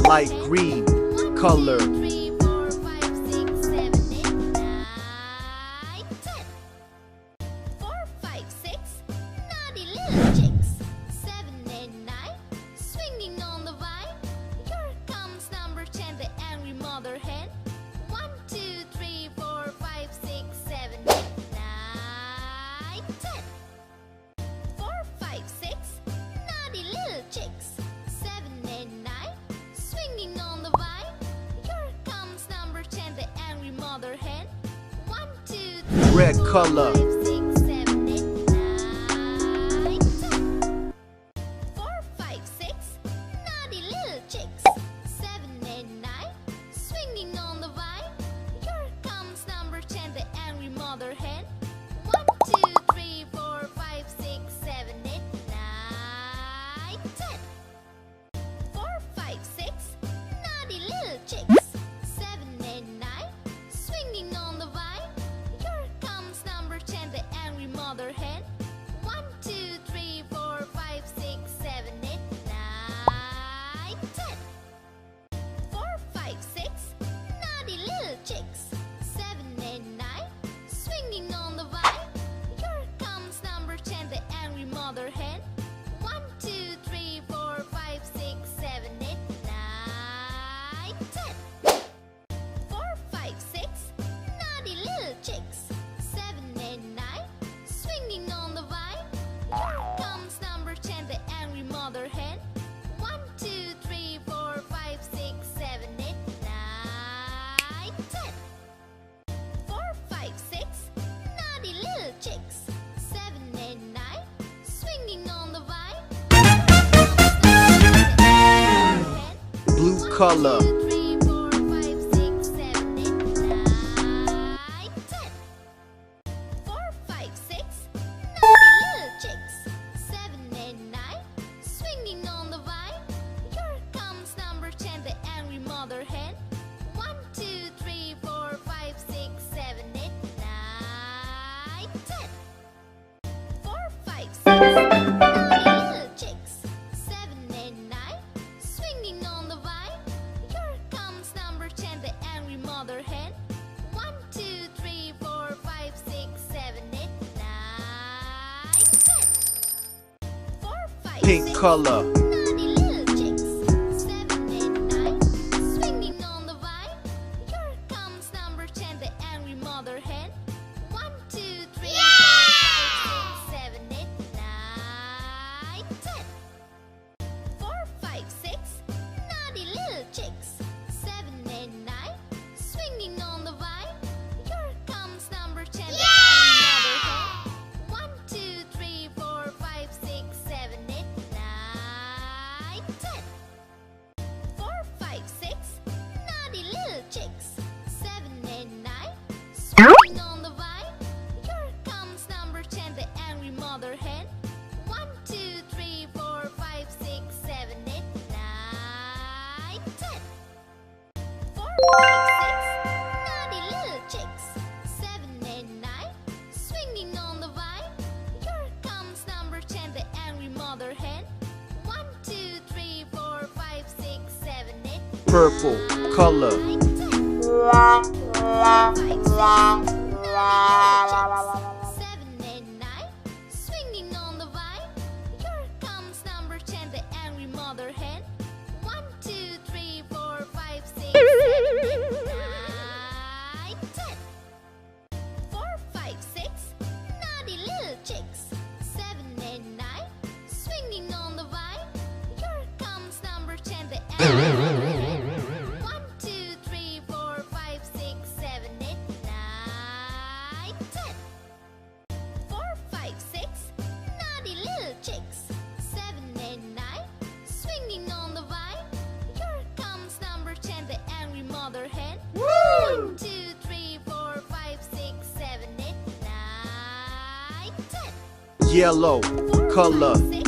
light green color. 3, 4, 5, 6, 7, 8, 9, 10. 4, 5, 6, naughty little chicks. 7 and 9, swinging on the vine. Here comes number 10, the angry mother hen. 1, 2, 3, 4, 5, 6, 7, 8, 9, 10. 4, 5, 6, naughty little chicks. 7 and 9, swinging on the vine. Here comes number 10, the angry mother hen. 1, 2, 3, Red 4, color. 5, 6, 7, 8, 9, 10. 4, 5, 6, naughty little chicks. 7 and 9, swinging on the vine. Here comes number 10, the angry mother hen. 1, 2, 3, 4, 5, 6, 7, 8, 9, 10. 4, 5, 6, naughty little chicks. 7 and 9, swinging on the vine. Here comes number 10, the angry mother hen. 1, 2, 3, 4, 5, 6, 7, 8, 9, 10. 4, 5, 6, naughty little chicks. 7 and 9, swinging on the vine. Here comes number 10, the angry mother hen. 1, 2, 3, 4, 5, 6, 7, 8, 9, 10. 4, 5, 6, naughty little chicks. 7 and 9, swinging on the vine. Here comes number 10, the angry mother hen. 1, 2, 3, 4, 5, 6, 7, 8, 9, 10. 4, 5, 6, naughty little chicks. 7 and 9, swinging on the vine. Blue color. 1, 2, 3, 4, 5, 6, 7, 8, 9, 10. 4, 5, 6, naughty little chicks. 7 and 9, swinging on the vine. Here comes number 10, the angry mother hen. 1, 2, 3, 4, 5, 6, 7, 8, 9, 10. 4, 5, 6, naughty little chicks. 7 and 9, swinging on the vine. Here comes number 10, the angry mother hen. 1, 2, 3, 4, 5, 6, 7, 8, 9, 10. 4, 5, Pink 6, color. naughty little chicks. 7 and 9, swinging on the vine. Here comes number 10, the angry mother hen. 1, 2, 3, 4, 5, 6, 7, 8, 9, 10. 4, 5, 6, naughty little chicks. 7 and 9, swinging on the vine. Here comes number 10, the angry mother hen. 1, 2, 3, 4, 5, 6, 7, 8, 9, 10. 4, 5, 6, naughty little chicks. 7 and 9, swinging on the vine. Here comes number 10, the angry mother hen. 1, 2, 3, 4, 5, 6, 7, 8, 9, 10. 4, 5, 6, naughty little chicks. 7 and 9, swinging on the vine. Here comes number 10, the angry mother hen. 1, 2, 3, 4, 5, 6, 7, 8, Purple color. 9, 10. 4, 5, 6, naughty little chicks. 7 and 9, swinging on the vine. Here comes number 10, the angry mother hen. 1, 2, 3, 4, 5, 6, 7, 8, 9, 10. 4, 5, 6, naughty little chicks. 7 and 9, swinging on the vine. Here comes number 10, the angry mother hen. 1, 2, 3, 4, 5, 6, 7, 8, 9, 10. 4, 5, 6, naughty little chicks. 7 and 9, swinging on the vine. Here comes number 10, the angry mother hen. 1, 2, 3, 4, 5, 6, 7, 8, 9, 10. Yellow 4, color. 5, 6,